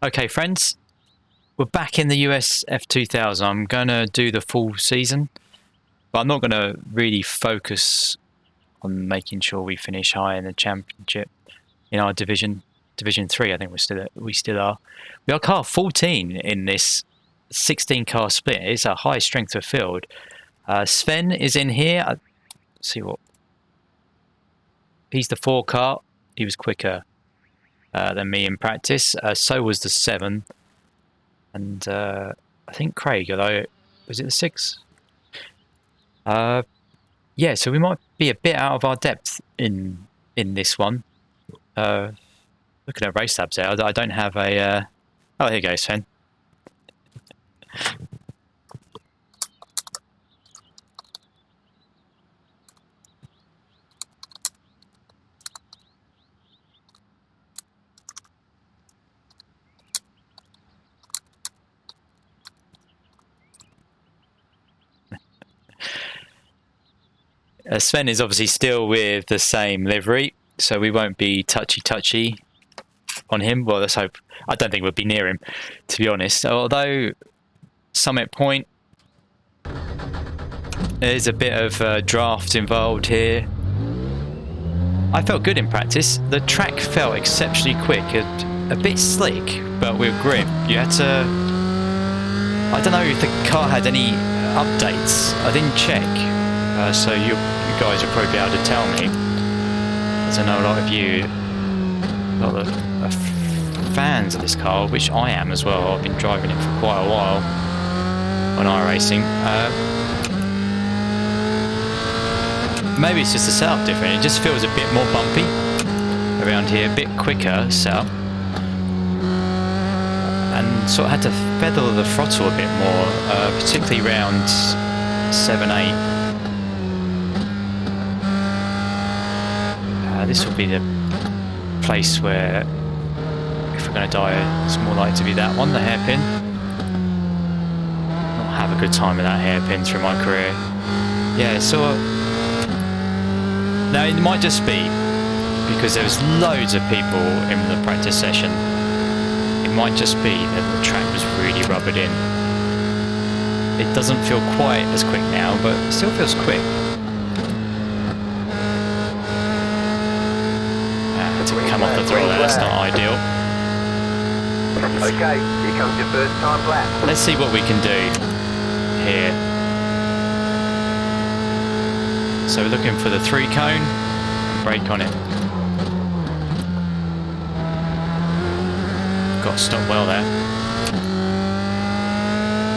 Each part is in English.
Okay, friends, we're back in the USF2000. I'm going to do the full season, but I'm not going to really focus on making sure we finish high in the championship in our division 3. I think we still are. We are car 14 in this 16 car split. It's a high strength of field. Sven is in here. Let's see what. He's the 4 car. He was quicker than me in practice. So was the 7. And I think Craig, although, was it the 6? Yeah, so we might be a bit out of our depth in this one. Looking at race tabs there, I don't have a... Oh, here you go, Sven. Sven is obviously still with the same livery, so we won't be touchy on him. Well, let's hope. I don't think we'll be near him, to be honest. Although, Summit Point, there's a bit of draft involved here. I felt good in practice. The track felt exceptionally quick, a bit slick, but with grip. You had to... I don't know if the car had any updates. I didn't check. So you guys will probably be able to tell me, as I know a lot of you are fans of this car, which I am as well. I've been driving it for quite a while on iRacing. Maybe it's just the setup different. It just feels a bit more bumpy around here, a bit quicker setup, and sort of had to feather the throttle a bit more, particularly around 7, 8. This will be the place where, if we're going to die, it's more likely to be that one, the hairpin. Not have a good time with that hairpin through my career. Yeah, so now it might just be because there was loads of people in the practice session. It might just be that the track was really rubbered in. It doesn't feel quite as quick now, but it still feels quick. To come off the throttle, that's not ideal. Okay, here comes your first time lap. Let's see what we can do here. So we're looking for the 3 cone and brake on it. Got to stop well there.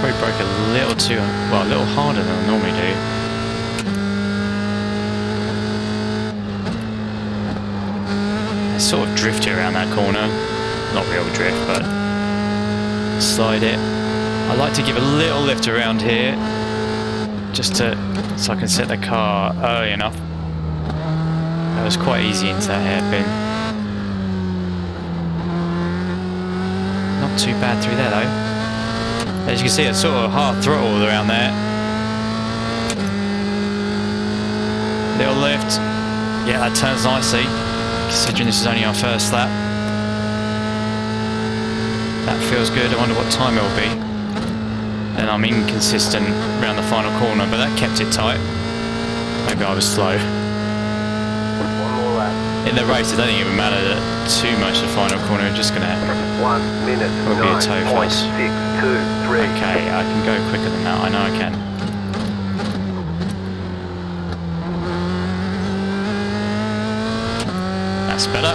Probably broke a little too, well, a little harder than I normally do. Sort of drift it around that corner, not real drift, but slide it. I like to give a little lift around here, just so I can set the car early enough. That was quite easy into that hairpin. Not too bad through there though. As you can see, it's sort of half throttle around there. Little lift. Yeah, that turns nicely. Considering this is only our first lap. That feels good. I wonder what time it will be. And I'm inconsistent around the final corner, but that kept it tight. Maybe I was slow. One more lap. In the race, it doesn't even matter too much the final corner. We're just going to have 1 minute, probably a toe face. 9.623. Okay, I can go quicker than that. I know I can. That's better.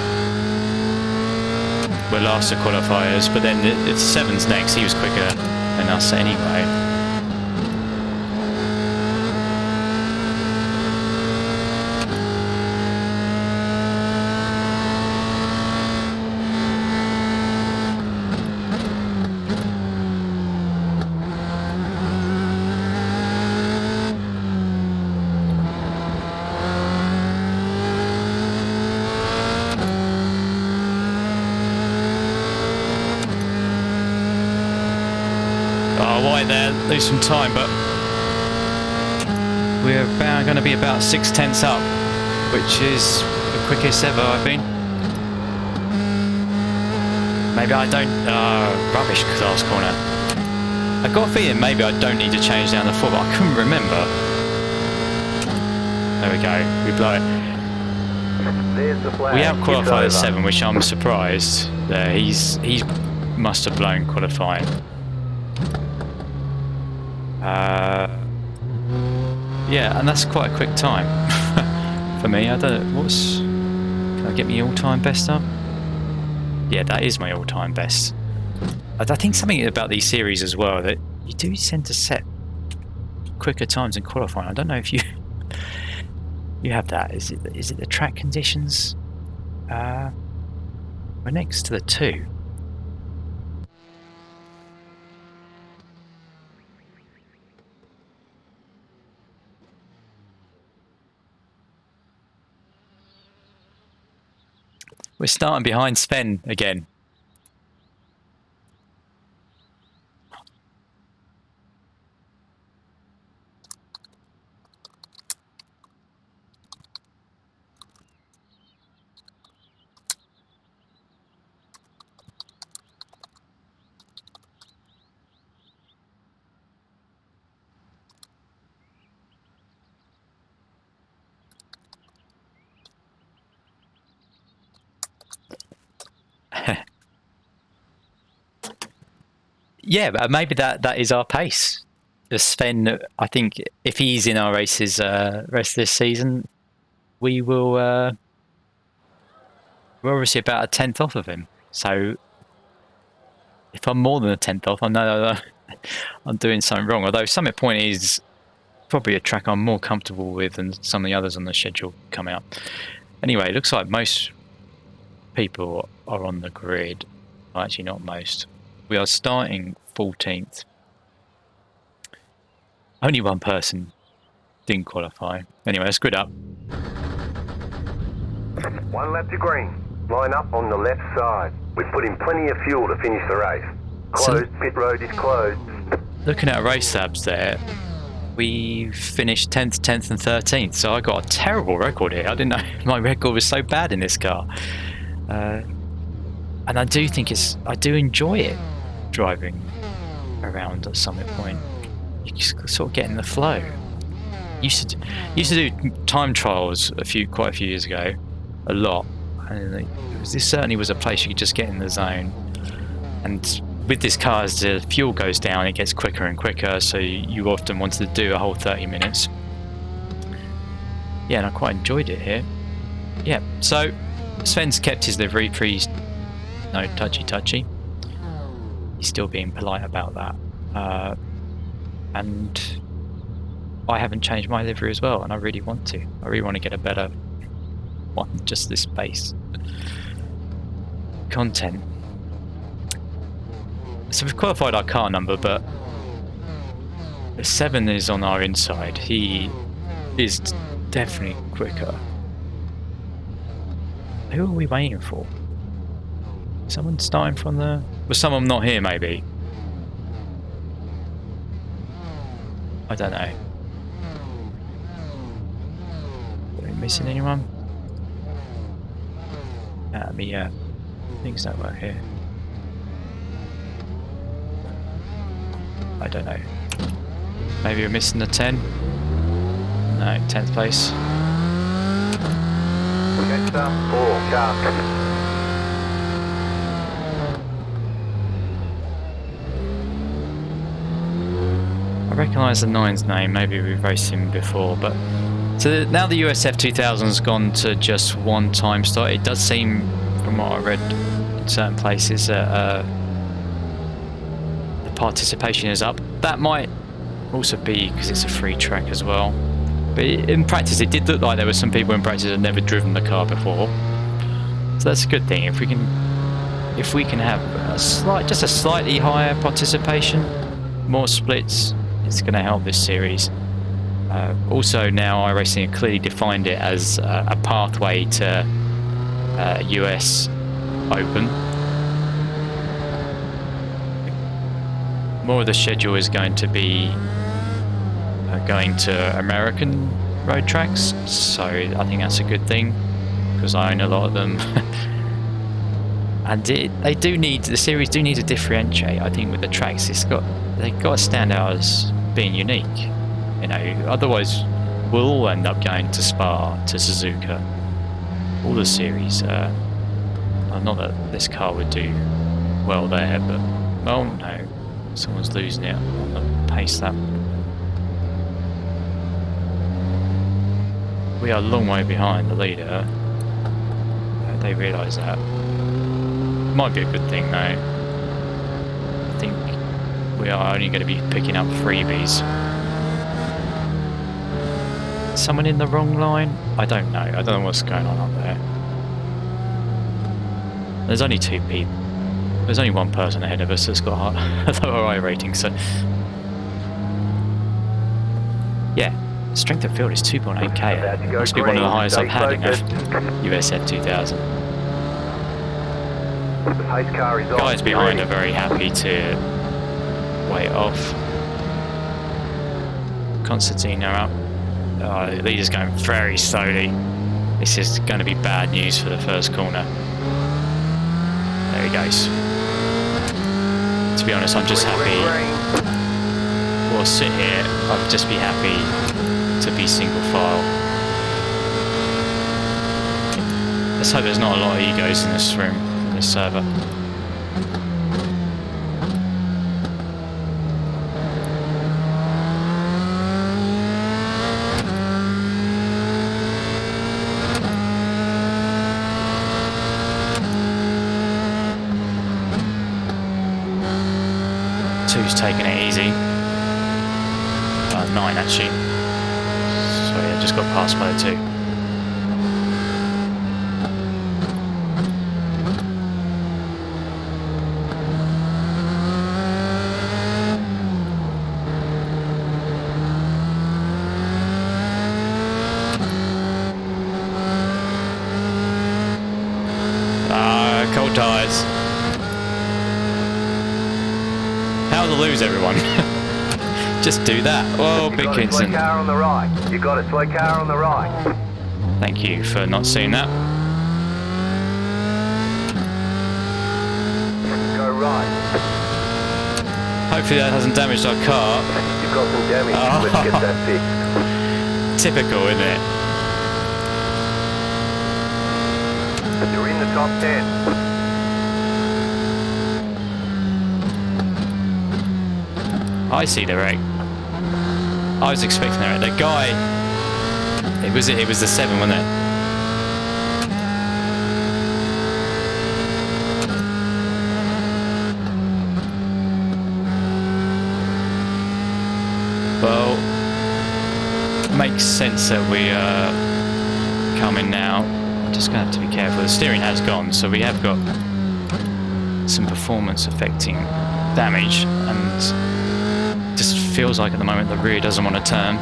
We're last to qualifiers, but then it's 7's next. He was quicker than us anyway. White there, lose some time, but we're going to be about 6/10 up, which is the quickest ever I've been. Maybe I don't... rubbish last corner. I got a feeling maybe I don't need to change down the 4, but I couldn't remember. There we go. We blow it. There's the flag. We out-qualified at It's over. 7, which I'm surprised. There, he must have blown qualifying. Yeah, and that's quite a quick time for me. I don't know, can I get me all-time best up? Yeah, that is my all-time best. I think something about these series as well, that you do tend to set quicker times in qualifying. I don't know if you have that. Is it the track conditions? We're next to the 2. We're starting behind Sven again. Yeah, but maybe that is our pace. The Sven, I think, if he's in our races rest of this season, we will. We're obviously about a 10th off of him. So if I'm more than a 10th off, I know I'm doing something wrong. Although Summit Point is probably a track I'm more comfortable with than some of the others on the schedule coming up. Anyway, it looks like most people are on the grid. Well, actually, not most. We are starting 14th. Only one person didn't qualify. Anyway, let's grid up. 1 lap to green. Line up on the left side. We've put in plenty of fuel to finish the race. Closed. Pit road is closed. Looking at our race labs there, we finished 10th, 10th and 13th. So I got a terrible record here. I didn't know my record was so bad in this car. And I do think I do enjoy it, driving around at Summit Point. You just sort of get in the flow. Used to do time trials quite a few years ago, a lot. And this certainly was a place you could just get in the zone. And with this car, as the fuel goes down, it gets quicker and quicker. So you often wanted to do a whole 30 minutes. Yeah, and I quite enjoyed it here. Yeah, so Sven's kept his livery freeze. No touchy. He's still being polite about that. And I haven't changed my livery as well, and I really want to. I really want to get a better one, just this base. Content. So we've qualified our car number, but 7 is on our inside. He is definitely quicker. Who are we waiting for? Someone starting from the... Was someone not here, maybe? I don't know. Are we missing anyone? Things don't work here. I don't know. Maybe we're missing the 10? No, 10th place. Next up, 4 car. I recognise the 9's name, maybe we've raced him before, but so now the USF2000's gone to just one time start. It does seem, from what I read in certain places, that the participation is up. That might also be because it's a free track as well. But in practice, it did look like there were some people in practice that had never driven the car before. So that's a good thing. If we can have just a slightly higher participation, more splits, it's going to help this series. Also now iRacing have clearly defined it as a pathway to US Open. More of the schedule is going to be going to American road tracks, so I think that's a good thing because I own a lot of them. And the series do need to differentiate. I think with the tracks, they've got to stand out as being unique. You know, otherwise we'll all end up going to Spa, to Suzuka, all the series. Not that this car would do well there, but oh no, someone's losing it on the pace lap. We are a long way behind the leader. They realise that. Might be a good thing though. I think we are only going to be picking up freebies. Someone in the wrong line? I don't know. I don't know what's going on up there. There's only 2 people. There's only one person ahead of us that's got a lower I rating, so... Yeah, strength of field is 2.8k. Must be one of the highest I've had in a USF2000. Guys behind are very happy to wait off. Constantino up. Oh, the leader's going very slowly. This is going to be bad news for the first corner. There he goes. To be honest, I'm just happy. We'll sit here. I'll just be happy to be single file. Let's hope there's not a lot of egos in this room, in this server. Two's taking it easy. 9 actually. So yeah, just got passed by the 2. Cold tyres. How to lose everyone. Just do that. Oh, big coincidence. You got a slow car on the right. You got a slow car on the right. Thank you for not seeing that. Go right. Hopefully that hasn't damaged our car. You've got some damage. Oh. Let's get that fixed. Typical, isn't it? You're in the top 10. I see the wreck. I was expecting the wreck. The guy, it was the 7, wasn't it? Well, makes sense that we are coming now. I'm just going to have to be careful. The steering has gone, so we have got some performance affecting damage, and just feels like at the moment the rear doesn't want to turn.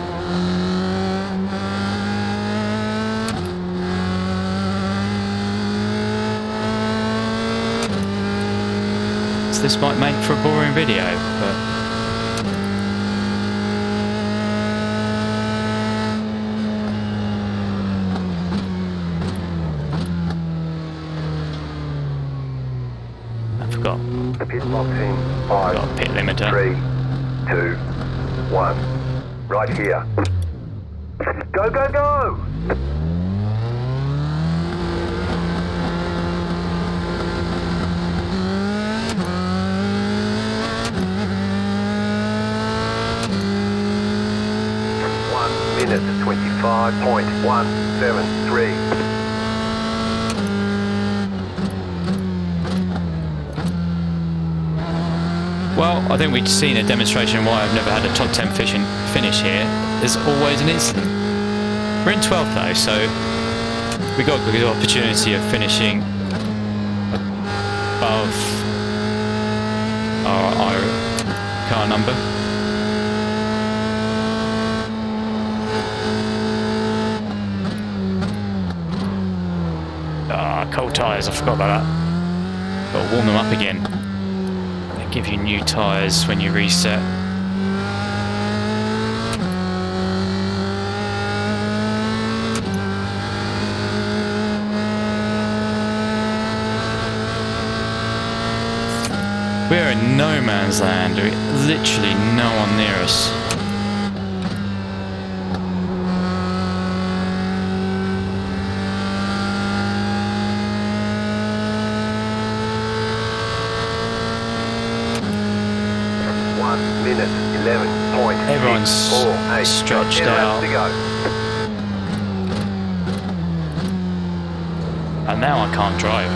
So this might make for a boring video, but I forgot. Pit box in 5, Got a pit limiter. 3, 2, 1. Right here. Go, go, go! Minute 25.173. Well, I think we've seen a demonstration why I've never had a top 10 finish here. There's always an incident. We're in 12th though, so we got a good opportunity of finishing above our car number. Cold tyres, I forgot about that. Got to warm them up again. Give you new tyres when you reset. We're in no man's land. Literally no one near us. Everyone's stretched out. And now I can't drive.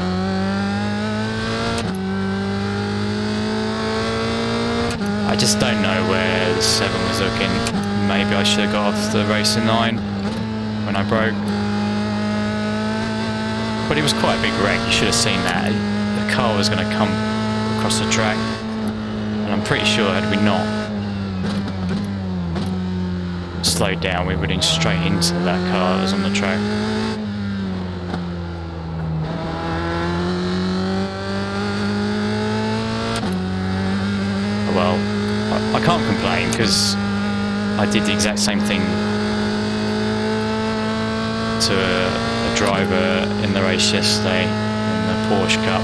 I just don't know where the 7 was looking. Maybe I should have got off the racing line when I broke. But it was quite a big wreck, you should have seen that. The car was going to come across the track. And I'm pretty sure had we not slowed down, we would have been straight into that car that was on the track. Well, I can't complain because I did the exact same thing to a driver in the race yesterday in the Porsche Cup.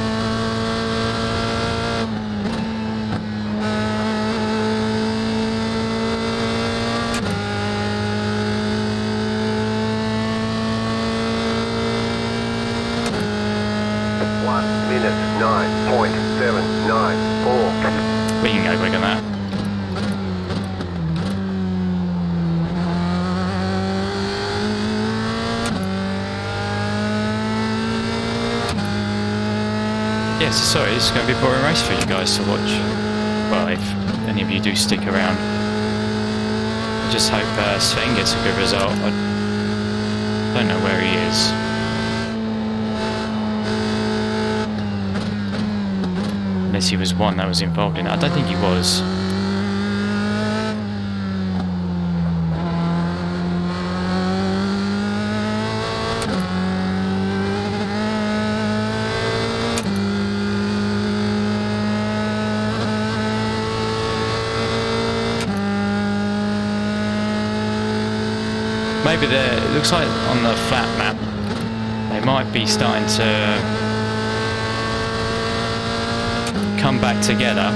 We can go quicker than that. Yes, sorry, it's going to be a boring race for you guys to watch. Well, if any of you do stick around. I just hope Sven gets a good result. I don't know where he is. Unless he was one that was involved in it. I don't think he was. Maybe it looks like on the flat map they might be starting to come back together,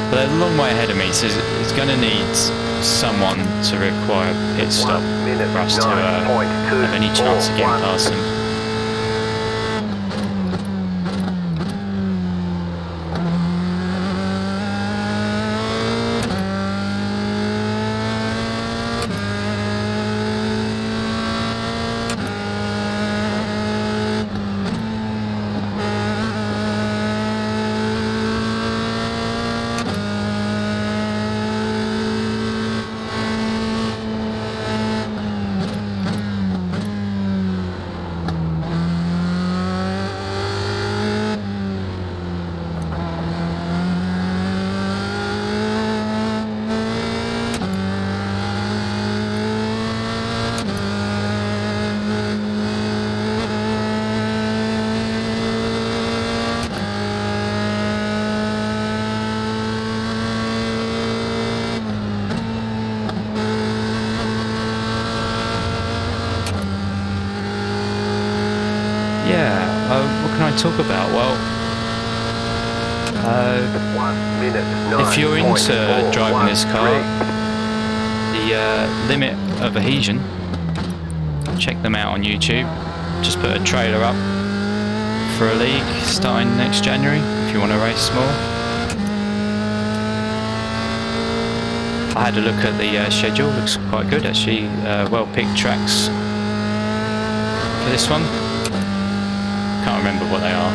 but they're a long way ahead of me, so it's going to need someone to require a pit stop for us to have any chance of getting past them. What can I talk about? Well, if you're into driving this car, the Limit of Adhesion, check them out on YouTube. Just put a trailer up for a league starting next January if you want to race more. I had a look at the schedule, looks quite good actually, well picked tracks for this one. Can't remember what they are.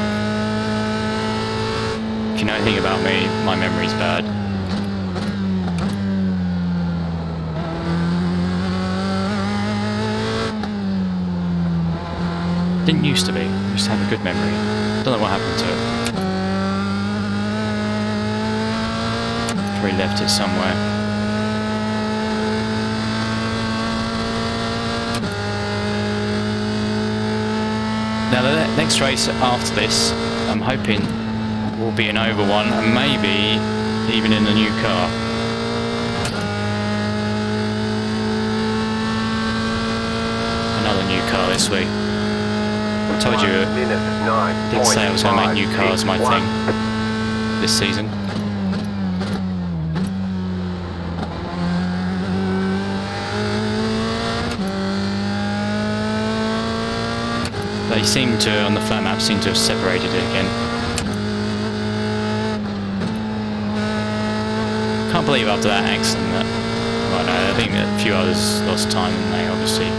If you know anything about me, my memory's bad. Didn't used to be. I used to have a good memory. Don't know what happened to it. Probably left it somewhere. Now the next race after this, I'm hoping will be an oval one and maybe even in the new car. Another new car this week. I told you, I did say I was going to make new cars my thing. this season. They seem to, on the flat map, seem to have separated it again. Can't believe after that accident that, well, no, I think that a few others lost time, and they obviously.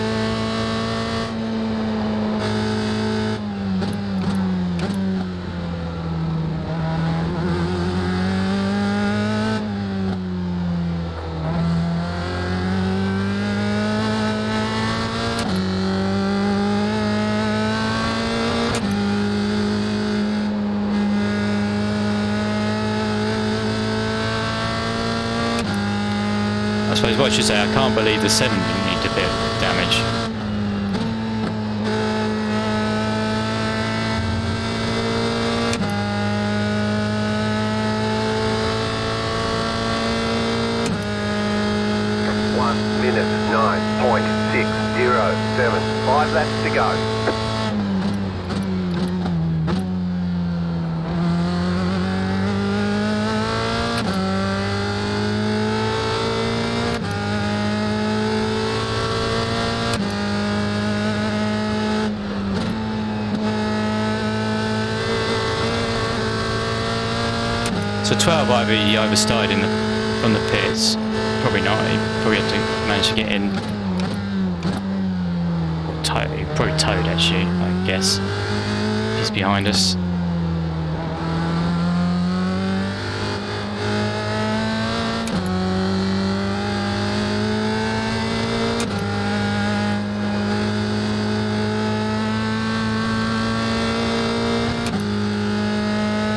I suppose what I should say, I can't believe the 7 didn't need a bit of damage. Minute 9.607. 5 laps to go. So 12 either started from the pits. Probably not. He probably had to manage to get in. Or he probably towed actually, I guess. He's behind us.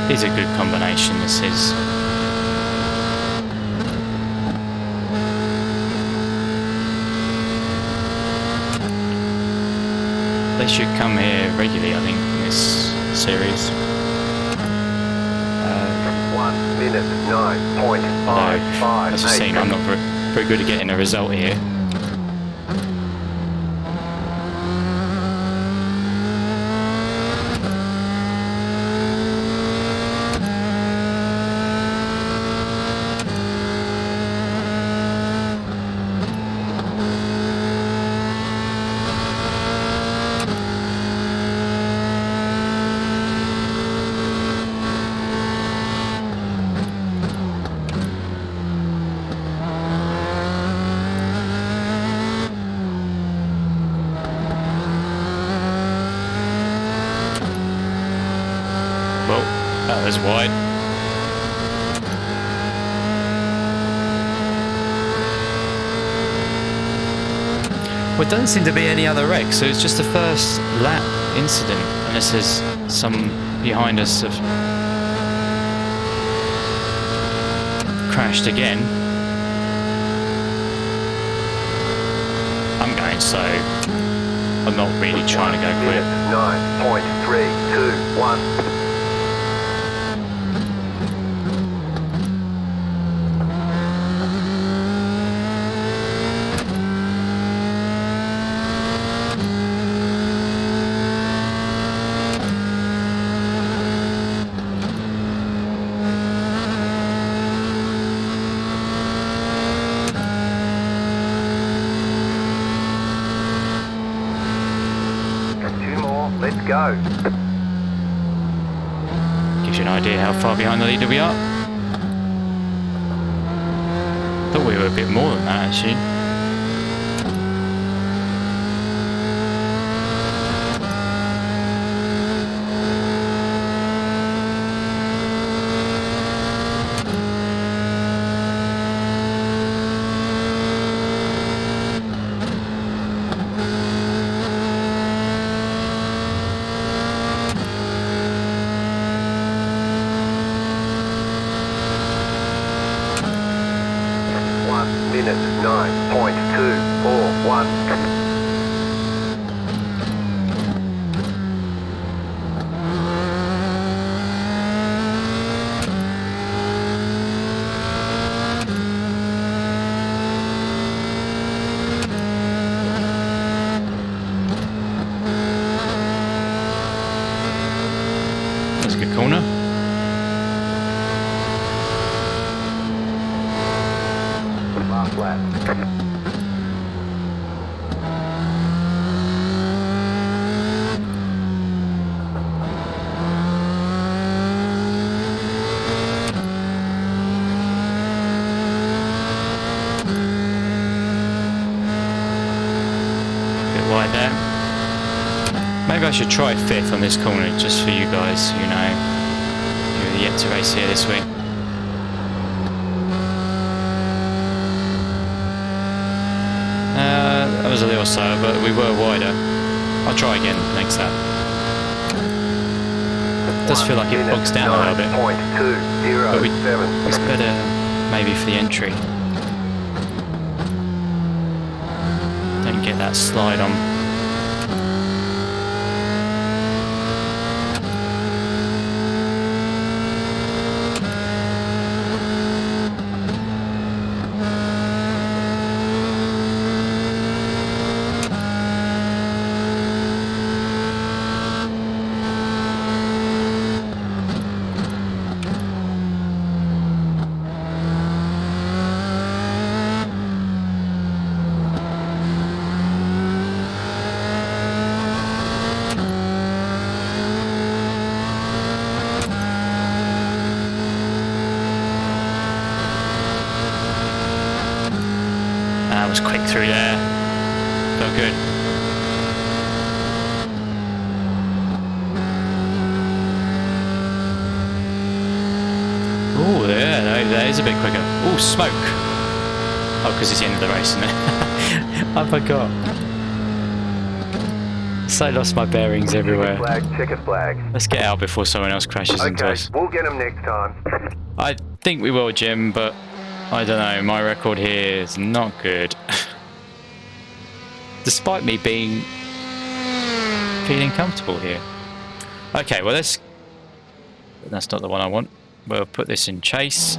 It's a good combination, this is. They should come here regularly, I think, in this series. 1 minute 9.558. As you've seen, I'm not very good at getting a result here. That was wide. Well, it doesn't seem to be any other wreck, so it's just the first lap incident, unless there's some behind us have crashed again. I'm going slow. I'm not really trying to go quick. 9.321. Let's go. Gives you an idea how far behind the leader we are. Thought we were a bit more than that actually. Minute 9.241. That's a good corner. flat. Bit wide there. Maybe I should try 5th on this corner just for you guys, you know, you're yet to race here this week. That was a little slower, but we were wider. I'll try again next lap. It does feel like it bogs down a little bit. But it's better maybe for the entry. Don't get that slide on. That was quick through there. Felt good. Oh, yeah, that is a bit quicker. Oh, smoke. Oh, because it's the end of the race, isn't it? I forgot. So lost my bearings everywhere. Checkered flag. Let's get out before someone else crashes into us. We'll get them next time. I think we will, Jim, but I don't know. My record here is not good. Despite me feeling comfortable here. Okay, well that's not the one I want. We'll put this in chase.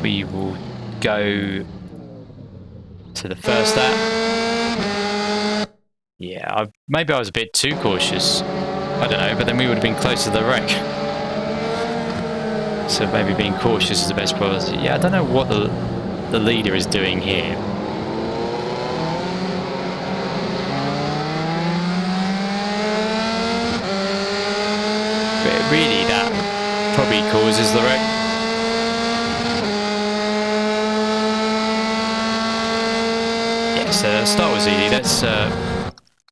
We will go to the first lap. Yeah, maybe I was a bit too cautious. I don't know, but then we would have been close to the wreck. So maybe being cautious is the best policy. Yeah, I don't know what the leader is doing here. But really, that probably causes the wreck. Yeah, so the start was easy. Let's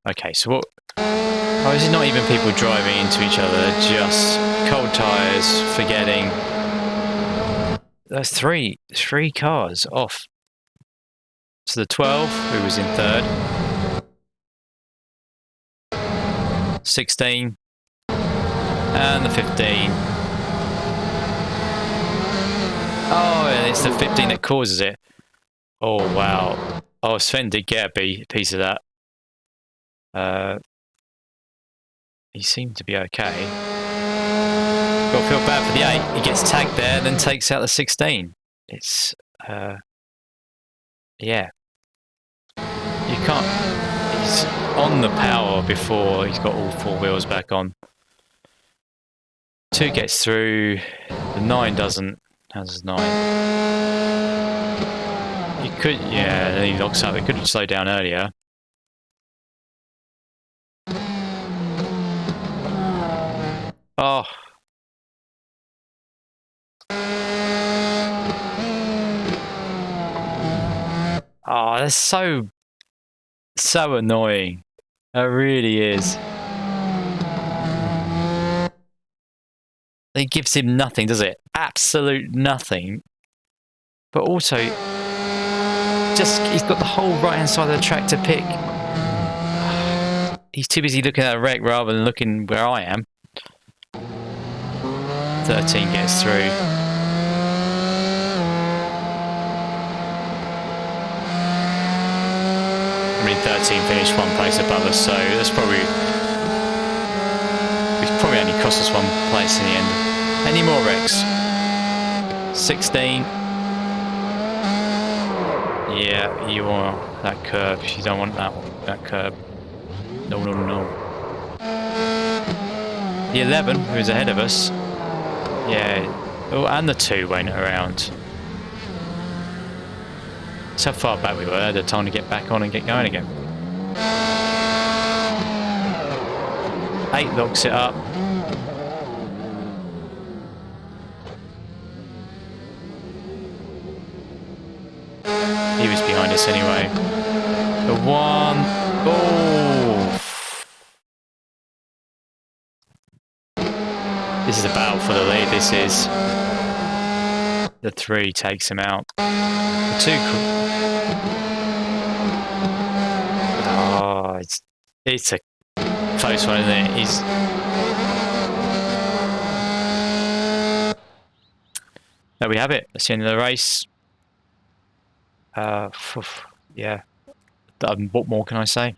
okay, so what? Oh, is it not even people driving into each other? Just cold tyres, forgetting. There's three cars off. So the 12, who was in 3rd. 16. And the 15. Oh, and it's the 15 that causes it. Oh, wow. Oh, Sven did get a piece of that. He seemed to be okay. Got to feel bad for the 8. He gets tagged there and then takes out the 16. It's, yeah. You can't... He's on the power before he's got all 4 wheels back on. 2 gets through. The 9 doesn't. How does 9? He could... Yeah, then he locks up. He could have slowed down earlier. Oh. Oh, that's so annoying. It really is. It gives him nothing, does it? Absolute nothing. But also, just he's got the whole right-hand side of the track to pick. He's too busy looking at a wreck rather than looking where I am. 13 gets through. I mean, 13 finished 1 place above us, so that's probably... It's probably only cost us 1 place in the end. Any more wrecks? 16. Yeah, you want that curb. You don't want that curb. No, no, no. The 11, who's ahead of us. Yeah. Oh, and the 2 went around. That's how far back we were. I had the time to get back on and get going again. 8 locks it up. He was behind us anyway. The 1. Oh! This is a battle for the lead. This is. The 3 takes him out. The 2. Oh, it's a close one, isn't it? There we have it. That's the end of the race. Yeah. What more can I say?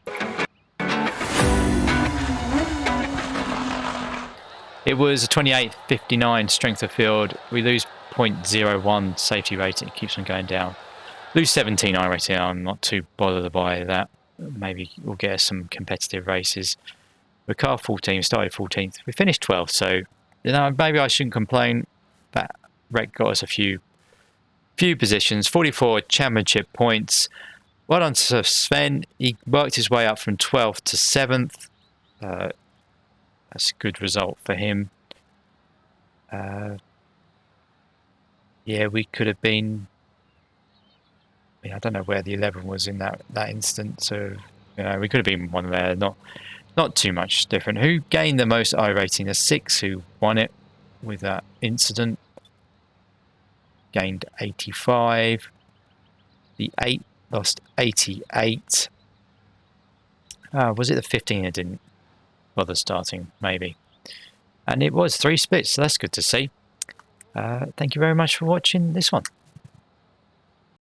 It was a 28.59 strength of field. We lose 0.01 safety rating. It keeps on going down. Lose 17 iRacing. I'm not too bothered by that. Maybe we'll get us some competitive races. We're car 14, started 14th. We finished 12th, so maybe I shouldn't complain. That wreck got us a few positions. 44 championship points. Well done to Sven. He worked his way up from 12th to 7th. That's a good result for him. Yeah, we could have been. I don't know where the 11 was in that instance. So we could have been one there. Not too much different. Who gained the most iRacing? The 6 who won it with that incident gained 85. The 8 lost 88. Was it the 15 that didn't bother starting? Maybe. And it was 3 splits, so that's good to see. Thank you very much for watching this one.